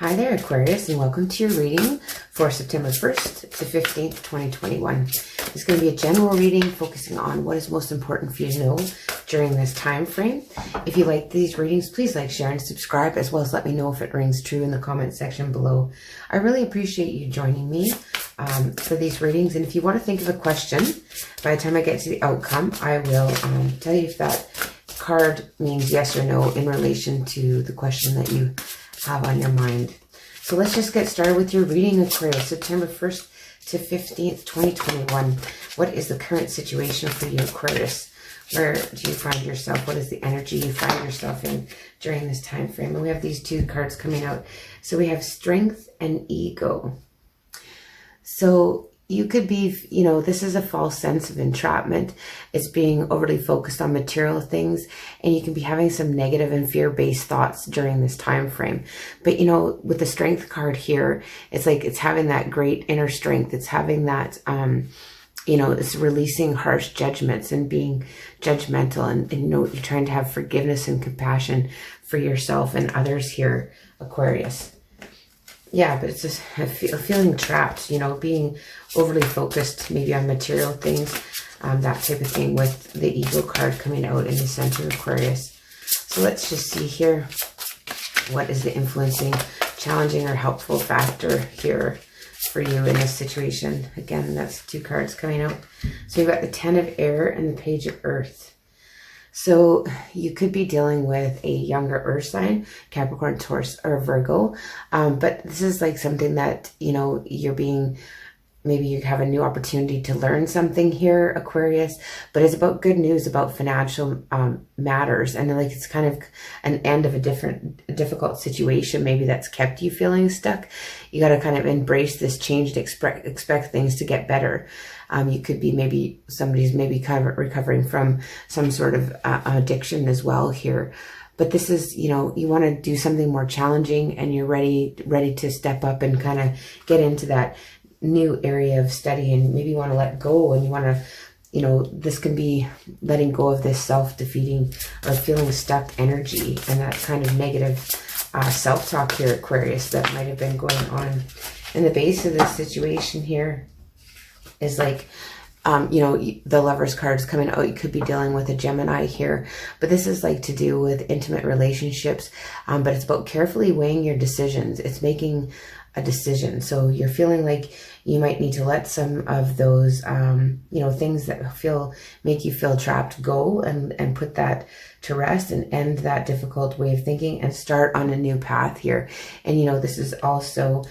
Hi there, Aquarius, and welcome to your reading for September 1st to 15th, 2021. It's going to be a general reading focusing on what is most important for you to know during this time frame. If you like these readings, please like, share, and subscribe, as well as let me know if it rings true in the comment section below. I really appreciate you joining me for these readings, and if you want to think of a question, by the time I get to the outcome, I will tell you if that card means yes or no in relation to the question that you have on your mind. So let's just get started with your reading, Aquarius, September 1st to 15th, 2021. What is the current situation for you, Aquarius? Where do you find yourself? What is the energy you find yourself in during this time frame? And we have these two cards coming out. So we have Strength and Ego. So you could be, this is a false sense of entrapment. It's being overly focused on material things, and you can be having some negative and fear-based thoughts during this time frame. But, with the Strength card here, it's like it's having that great inner strength. It's having that, it's releasing harsh judgments and being judgmental. And you're trying to have forgiveness and compassion for yourself and others here, Aquarius. Yeah, but it's just feeling trapped, being overly focused maybe on material things, that type of thing, with the Ego card coming out in the center, Aquarius. So let's just see here. What is the influencing, challenging, or helpful factor here for you in this situation? Again, that's two cards coming out. So you've got the Ten of Air and the Page of Earth. So you could be dealing with a younger earth sign, Capricorn, Taurus, or Virgo. But this is like something that, maybe you have a new opportunity to learn something here, Aquarius. But it's about good news about financial matters. And like it's kind of an end of a difficult situation, maybe that's kept you feeling stuck. You got to kind of embrace this change and expect things to get better. You could be somebody's kind of recovering from some sort of addiction as well here. But this is, you want to do something more challenging, and you're ready to step up and kind of get into that new area of study, and maybe you want to let go, and you want to, this can be letting go of this self-defeating or feeling stuck energy and that kind of negative self-talk here, Aquarius, that might have been going on. And the base of this situation here is like, the Lover's card's coming out. You could be dealing with a Gemini here, but this is like to do with intimate relationships. But it's about carefully weighing your decisions. It's making a decision. So you're feeling like you might need to let some of those, things that make you feel trapped go, and put that to rest and end that difficult way of thinking and start on a new path here. And, this is also,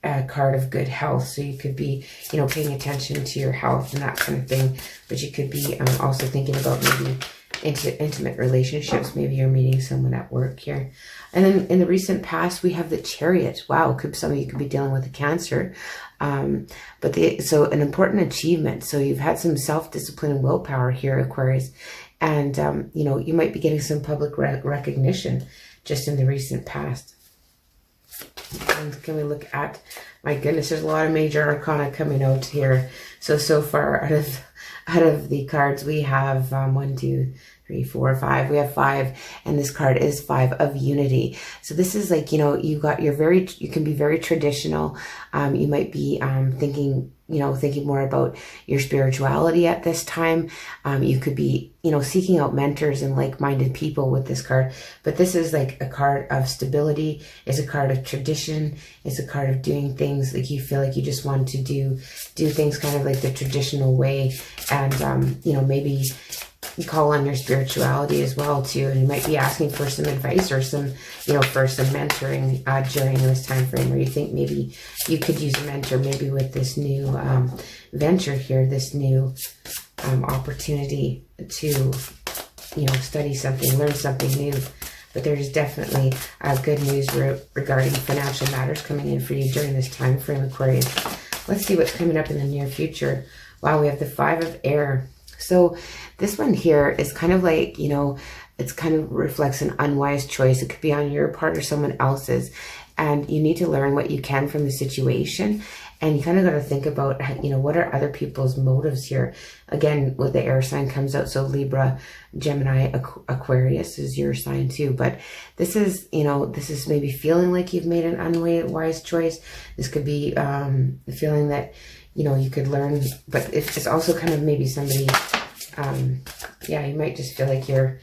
a card of good health. So you could be, paying attention to your health and that kind of thing. But you could be also thinking about maybe intimate relationships. Maybe you're meeting someone at work here. And then in the recent past, we have the Chariot. Wow, some of you could be dealing with a Cancer. So an important achievement. So you've had some self-discipline and willpower here, Aquarius. And, you might be getting some public recognition just in the recent past. And can we look at, my goodness, there's a lot of major arcana coming out here. So far out of the cards we have 1, 2, 3, 4, 5. We have 5, and this card is 5 of Unity. So this is like, you can be very traditional. You might be thinking more about your spirituality at this time. You could be, seeking out mentors and like-minded people with this card. But this is like a card of stability. It's a card of tradition. It's a card of doing things like you feel like you just want to do things kind of like the traditional way. And, maybe you call on your spirituality as well too, and you might be asking for some advice or some, for some mentoring during this time frame, where you think maybe you could use a mentor, maybe with this new venture here, this new opportunity to, study something, learn something new. But there's definitely good news regarding financial matters coming in for you during this time frame, Aquarius. Let's see what's coming up in the near future. Wow, we have the 5 of Air. So this one here is kind of like, it's kind of reflects an unwise choice. It could be on your part or someone else's. And you need to learn what you can from the situation. And you kind of got to think about, what are other people's motives here? Again, with the air sign comes out. So Libra, Gemini, Aquarius is your sign too. But this is, this is maybe feeling like you've made an unwise choice. This could be the feeling that, you could learn, but it's also kind of maybe somebody, you might just feel like you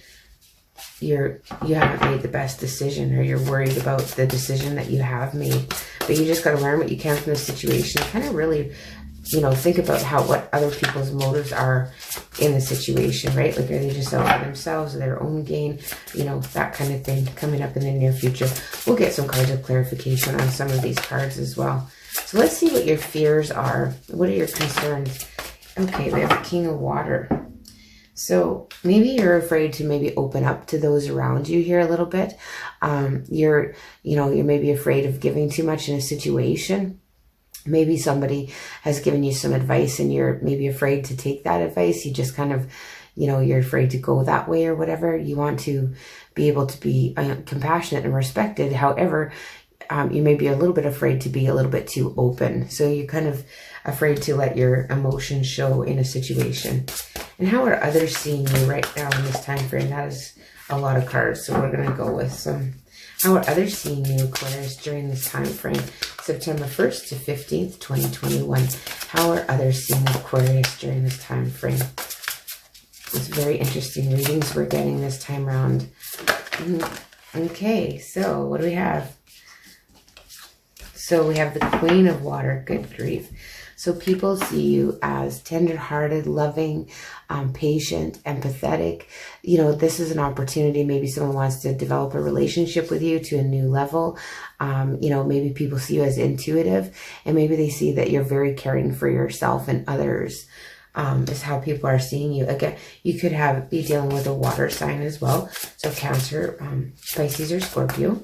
haven't made the best decision, or you're worried about the decision that you have made. But you just got to learn what you can from the situation. Kind of really, think about what other people's motives are in the situation, right? Like, are they just out for themselves or their own gain? That kind of thing coming up in the near future. We'll get some cards of clarification on some of these cards as well. So let's see what your fears are. What are your concerns? Okay, we have the King of Water. So maybe you're afraid to maybe open up to those around you here a little bit. You're maybe afraid of giving too much in a situation. Maybe somebody has given you some advice and you're maybe afraid to take that advice. You just kind of, you're afraid to go that way or whatever. You want to be able to be compassionate and respected. However, you may be a little bit afraid to be a little bit too open. So you're kind of afraid to let your emotions show in a situation. And how are others seeing you right now in this time frame? That is a lot of cards, so we're going to go with some. How are others seeing you, Aquarius, during this time frame? September 1st to 15th, 2021. How are others seeing Aquarius during this time frame? It's very interesting readings we're getting this time around. Okay, so what do we have? So we have the Queen of Water. Good grief. So people see you as tender-hearted, loving, patient, empathetic. This is an opportunity. Maybe someone wants to develop a relationship with you to a new level. Maybe people see you as intuitive, and maybe they see that you're very caring for yourself and others. Is how people are seeing you. Again, you could be dealing with a water sign as well. So Cancer, Pisces, or Scorpio.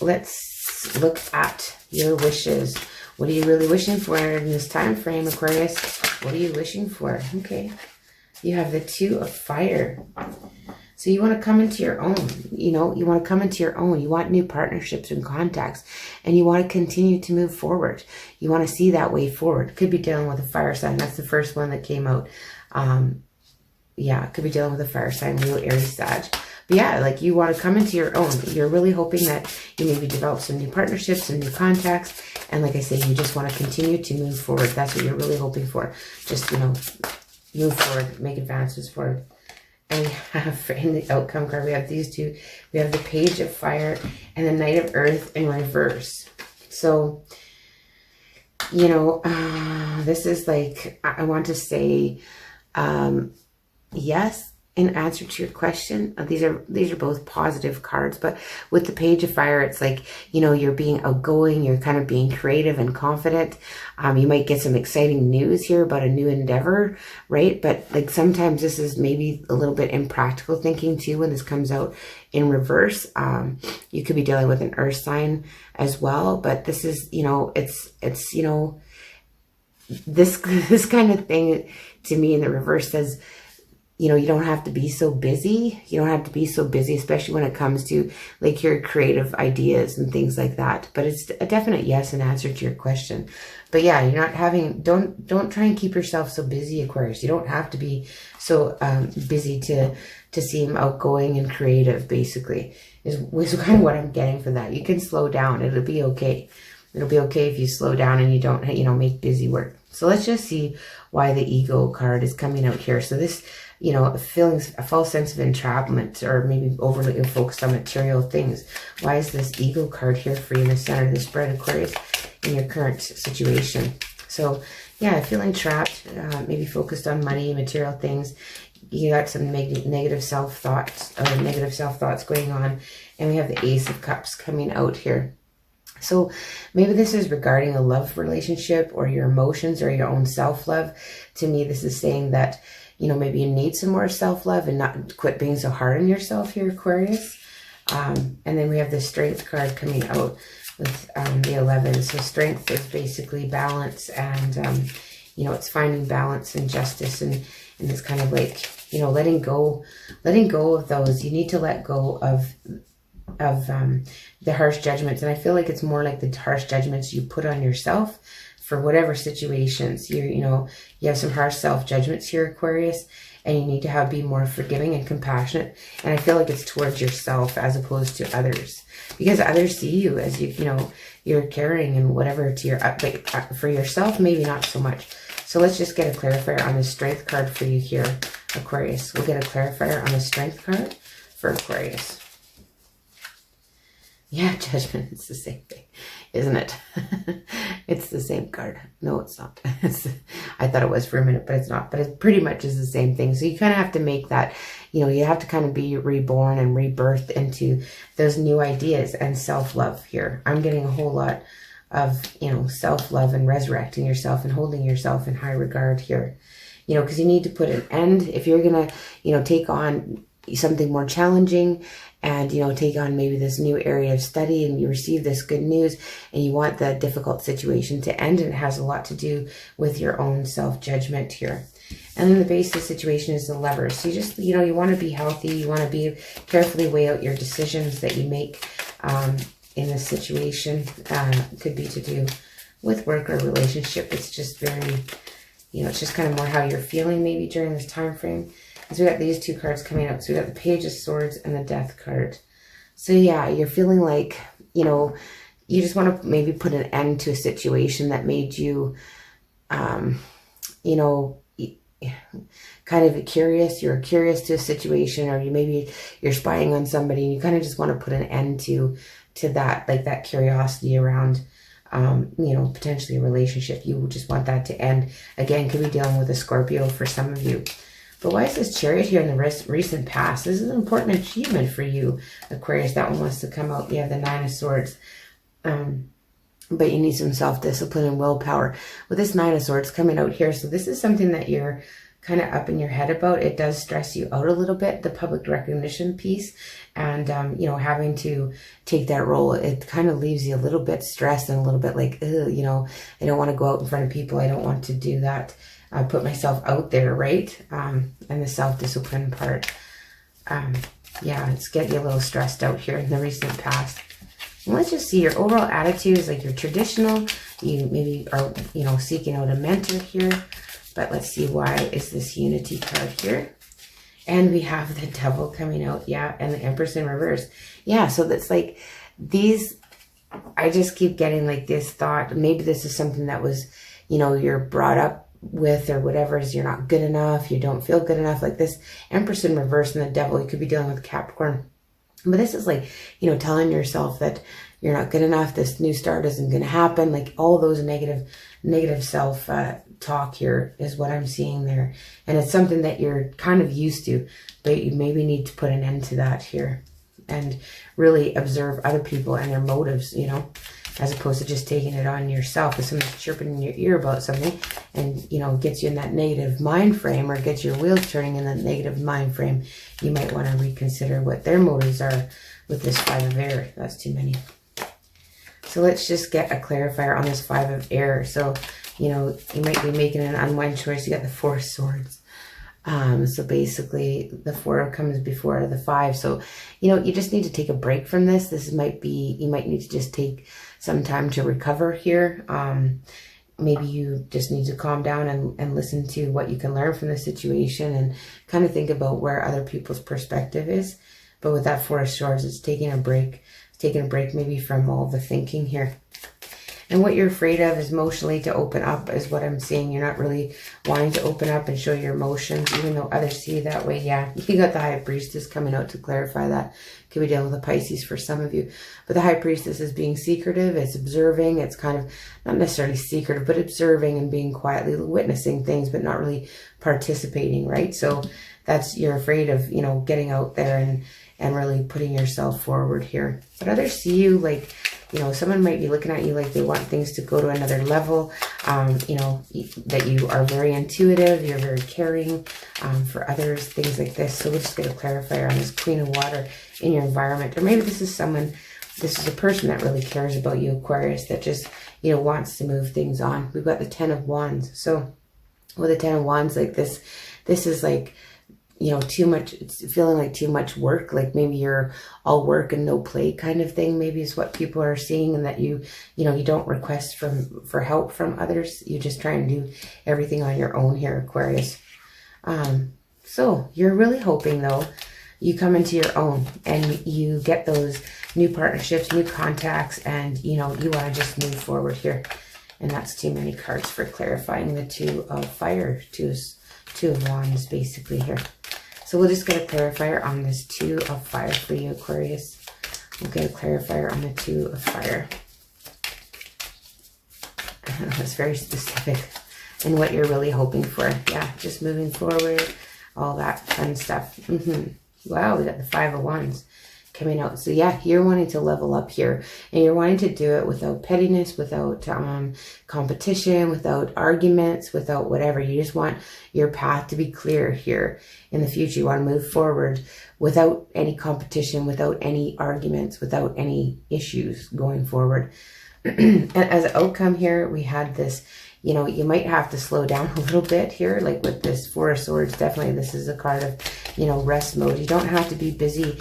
Let's look at your wishes. What are you really wishing for in this time frame, Aquarius? What are you wishing for? Okay. You have the Two of Fire. So you want to come into your own. You want to come into your own. You want new partnerships and contacts. And you want to continue to move forward. You want to see that way forward. Could be dealing with a fire sign. That's the first one that came out. Could be dealing with a fire sign, Leo, Aries, Sag. But yeah, like, you want to come into your own. You're really hoping that you maybe develop some new partnerships, some new contacts. And like I say, you just want to continue to move forward. That's what you're really hoping for. Just, move forward, make advances forward. And we have, in the outcome card, we have these two. We have the Page of Fire and the Knight of Earth in reverse. So, this is like, I want to say, yes, in answer to your question. These are both positive cards, but with the Page of Fire, it's like, you're being outgoing, you're kind of being creative and confident. You might get some exciting news here about a new endeavor, right? But like, sometimes this is maybe a little bit impractical thinking too when this comes out in reverse. You could be dealing with an earth sign as well, but this is, this kind of thing to me in the reverse says, you don't have to be so busy. You don't have to be so busy, especially when it comes to like your creative ideas and things like that. But it's a definite yes in answer to your question. But yeah, you're not having, don't try and keep yourself so busy, Aquarius. You don't have to be so busy to seem outgoing and creative, basically, is kind of what I'm getting for that. You can slow down. It'll be okay. It'll be okay if you slow down and you don't, make busy work. So let's just see why the Ego card is coming out here. So this, feelings, a false sense of entrapment, or maybe overly focused on material things. Why is this Ego card here for you in the center of the spread, Aquarius, in your current situation? So yeah, feeling trapped, maybe focused on money, material things. You got some negative self-thoughts, going on. And we have the Ace of Cups coming out here. So maybe this is regarding a love relationship or your emotions or your own self-love. To me, this is saying that, maybe you need some more self-love and not quit being so hard on yourself here, Aquarius. And then we have the Strength card coming out with the 11. So Strength is basically balance, and, it's finding balance and justice, and it's kind of like, letting go of those. You need to let go of the harsh judgments. And I feel like it's more like the harsh judgments you put on yourself for whatever situations. You have some harsh self-judgments here, Aquarius, and you need to be more forgiving and compassionate. And I feel like it's towards yourself as opposed to others, because others see you as you're caring and whatever to but for yourself, maybe not so much. So let's just get a clarifier on the strength card for you here, Aquarius. We'll get a clarifier on the strength card for Aquarius. Yeah, judgment, it's the same thing, isn't it? It's the same card. No, it's not. I thought it was for a minute, but it's not. But it pretty much is the same thing. So you kind of have to make that, you have to kind of be reborn and rebirthed into those new ideas and self-love here. I'm getting a whole lot of, self-love and resurrecting yourself and holding yourself in high regard here. Because you need to put an end. If you're going to, take on something more challenging and, take on maybe this new area of study, and you receive this good news and you want the difficult situation to end, and it has a lot to do with your own self-judgment here. And then the base of the situation is the Lovers. So you just, you want to be healthy. You want to carefully weigh out your decisions that you make in this situation. Could be to do with work or relationship. It's just very, it's just kind of more how you're feeling maybe during this time frame. So we got these two cards coming out. So we got the Page of Swords and the Death card. So yeah, you're feeling like, you just want to maybe put an end to a situation that made you, kind of curious. You're curious to a situation, or you're spying on somebody, and you kind of just want to put an end to that, like that curiosity around, potentially a relationship. You just want that to end. Again, could be dealing with a Scorpio for some of you. But why is this Chariot here in the recent past? This is an important achievement for you, Aquarius. That one wants to come out. You have the Nine of Swords. But you need some self-discipline and willpower. With this Nine of Swords coming out here, so this is something that you're kind of up in your head about. It does stress you out a little bit, the public recognition piece. And, having to take that role, it kind of leaves you a little bit stressed and a little bit like, I don't want to go out in front of people. I don't want to do that. Put myself out there, right? And the self-discipline part. It's getting you a little stressed out here in the recent past. And let's just see, your overall attitude is like you're traditional. You maybe are, seeking out a mentor here. But let's see, why is this Unity card here? And we have the Devil coming out, and the Empress in reverse. So that's like these, I just keep getting like this thought, maybe this is something that was, you're brought up with, or whatever, is you're not good enough, you don't feel good enough. Like this Empress in reverse and the Devil, you could be dealing with Capricorn. But this is like, telling yourself that you're not good enough, this new start isn't going to happen. Like all those negative self talk here is what I'm seeing there. And it's something that you're kind of used to, but you maybe need to put an end to that here and really observe other people and their motives, as opposed to just taking it on yourself. If someone's chirping in your ear about something and, gets you in that negative mind frame, or gets your wheels turning in that negative mind frame, you might want to reconsider what their motives are with this Five of Air. That's too many. So let's just get a clarifier on this Five of Air. So, you might be making an unwind choice. You got the Four of Swords. So basically the 4 comes before the 5. So, you just need to take a break from this. You might need to just take some time to recover here. Maybe you just need to calm down and listen to what you can learn from the situation, and kind of think about where other people's perspective is. But with that Four of Swords, it's taking a break. Maybe from all the thinking here. And what you're afraid of is emotionally to open up, is what I'm seeing. You're not really wanting to open up and show your emotions, even though others see you that way. You got the High Priestess coming out to clarify that. Could be dealing with a Pisces for some of you. But the High Priestess is being secretive. It's observing. It's kind of not necessarily secretive, but observing and being quietly witnessing things, but not really participating, right? So you're afraid of, getting out there and really putting yourself forward here. But others see you like, someone might be looking at you like they want things to go to another level. That you are very intuitive, you're very caring for others, things like this. So we'll just get a clarifier on this Queen of Water in your environment. Or maybe this is a person that really cares about you, Aquarius, that just, wants to move things on. We've got the Ten of Wands. So with the Ten of Wands like this is like, you know, too much, it's feeling like too much work, like maybe you're all work and no play kind of thing, maybe is what people are seeing, and that you know, you don't request for help from others. You just try and do everything on your own here, Aquarius. So you're really hoping, though, you come into your own and you get those new partnerships, new contacts, and, you know, you want to just move forward here. And that's too many cards for clarifying the Two of Fire, Two of Wands, basically here. So we'll just get a clarifier on this Two of Fire for you, Aquarius. We'll get a clarifier on the Two of Fire. That's very specific in what you're really hoping for. Yeah, just moving forward, all that fun stuff. Wow, we got the Five of Wands coming out. So yeah, you're wanting to level up here, and you're wanting to do it without pettiness, without competition, without arguments, without whatever. You just want your path to be clear here in the future. You want to move forward without any competition, without any arguments, without any issues going forward. And as an outcome here, we had this, you know, you might have to slow down a little bit here, like with this Four of Swords. Definitely this is a card of, you know, rest mode. You don't have to be busy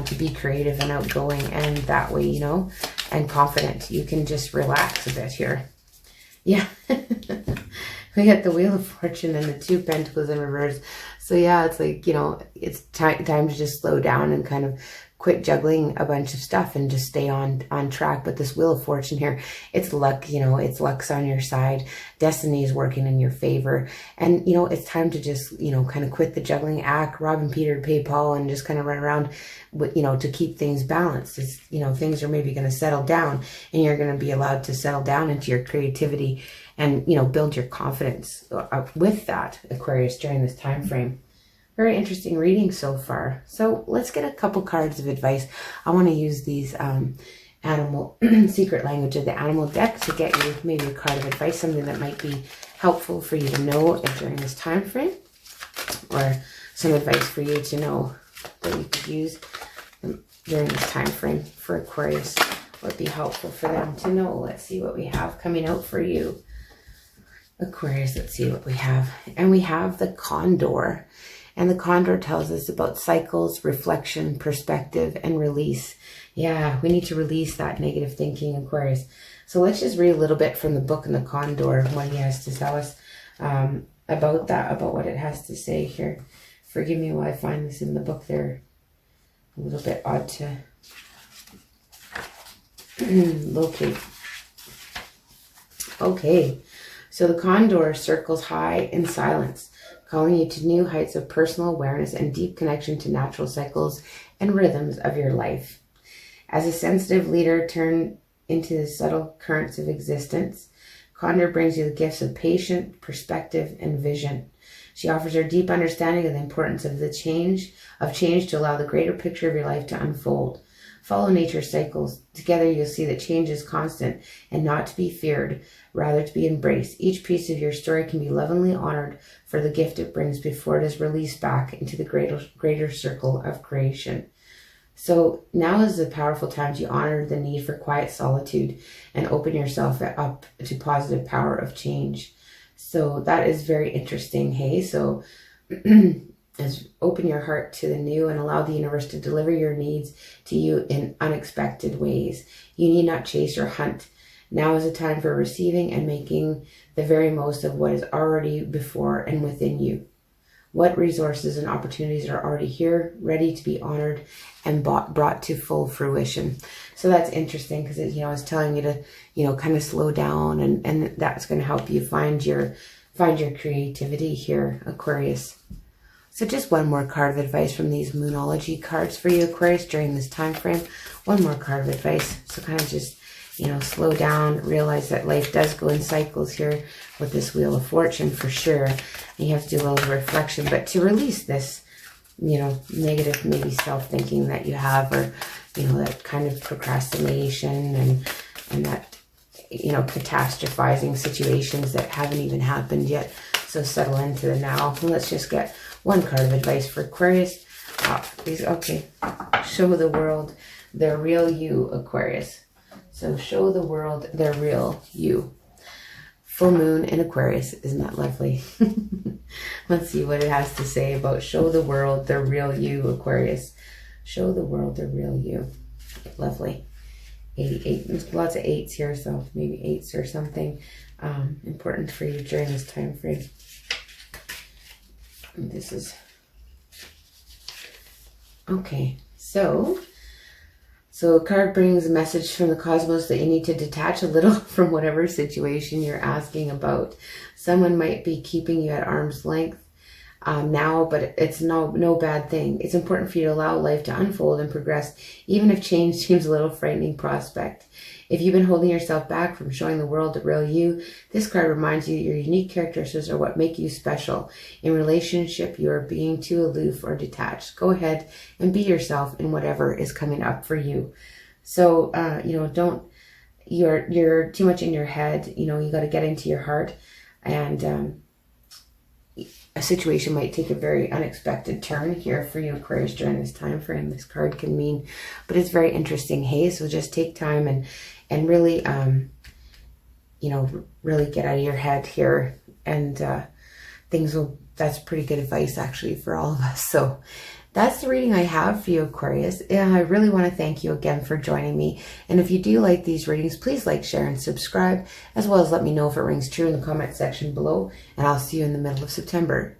to be creative and outgoing and that way, you know, and confident. You can just relax a bit here. Yeah. We got the Wheel of Fortune and the Two of Pentacles in reverse. So yeah, it's like, you know, it's time to just slow down and kind of quit juggling a bunch of stuff and just stay on track. But this Wheel of Fortune here, it's luck, you know, it's luck's on your side. Destiny is working in your favor. And, you know, it's time to just, you know, kind of quit the juggling act, robbing Peter to pay Paul, and just kind of run around with, you know, to keep things balanced. It's, you know, things are maybe going to settle down, and you're going to be allowed to settle down into your creativity and, you know, build your confidence with that, Aquarius, during this time frame. Very interesting reading so far. So let's get a couple cards of advice. I want to use these animal secret language of the animal deck to get you maybe a card of advice, something that might be helpful for you to know during this time frame, or some advice for you to know that you could use during this time frame for Aquarius. Would be helpful for them to know. Let's see what we have coming out for you, Aquarius. Let's see what we have. And we have the Condor. And the Condor tells us about cycles, reflection, perspective, and release. Yeah, we need to release that negative thinking, Aquarius. So let's just read a little bit from the book and the Condor, what he has to tell us about that, about what it has to say here. Forgive me while I find this in the book. They're a little bit odd to locate. Okay, so the Condor circles high in silence, calling you to new heights of personal awareness and deep connection to natural cycles and rhythms of your life. As a sensitive leader turned into the subtle currents of existence, Condor brings you the gifts of patience, perspective, and vision. She offers her deep understanding of the importance of change to allow the greater picture of your life to unfold. Follow nature's cycles. Together you'll see that change is constant and not to be feared, rather to be embraced. Each piece of your story can be lovingly honored for the gift it brings before it is released back into the greater circle of creation. So now is a powerful time to honor the need for quiet solitude and open yourself up to positive power of change. So that is very interesting. Hey, so is open your heart to the new and allow the universe to deliver your needs to you in unexpected ways. You need not chase or hunt. Now is a time for receiving and making the very most of what is already before and within you. What resources and opportunities are already here, ready to be honored and brought to full fruition. So that's interesting because it, you know, it's telling you to, you know, kind of slow down, and that's going to help you find your creativity here, Aquarius. So just one more card of advice from these Moonology cards for you, Aquarius, during this time frame. One more card of advice. So kind of just, you know, slow down, realize that life does go in cycles here with this Wheel of Fortune for sure. And you have to do a little reflection, but to release this, you know, negative maybe self-thinking that you have, or, you know, that kind of procrastination and that, you know, catastrophizing situations that haven't even happened yet. So settle into the now. Let's just get one card of advice for Aquarius. Okay. Show the world the real you, Aquarius. So show the world the real you. full moon in Aquarius. Isn't that lovely? Let's see what it has to say about show the world the real you, Aquarius. Show the world the real you. Lovely. 88. There's lots of 8s here, so maybe 8s or something important for you during this time frame. And this is okay. So a card brings a message from the cosmos that you need to detach a little from whatever situation you're asking about. Someone might be keeping you at arm's length now, but it's no bad thing. It's important for you to allow life to unfold and progress, even if change seems a little frightening prospect. If you've been holding yourself back from showing the world the real you, this card reminds you that your unique characteristics are what make you special. In relationship, you are being too aloof or detached. Go ahead and be yourself in whatever is coming up for you. So, you're too much in your head. You got to get into your heart, and a situation might take a very unexpected turn here for you, Aquarius, during this time frame. This card can mean, but it's very interesting. Hey, so just take time and really, really get out of your head here, and that's pretty good advice actually for all of us. So that's the reading I have for you, Aquarius. And I really want to thank you again for joining me. And if you do like these readings, please like, share, and subscribe, as well as let me know if it rings true in the comment section below. And I'll see you in the middle of September.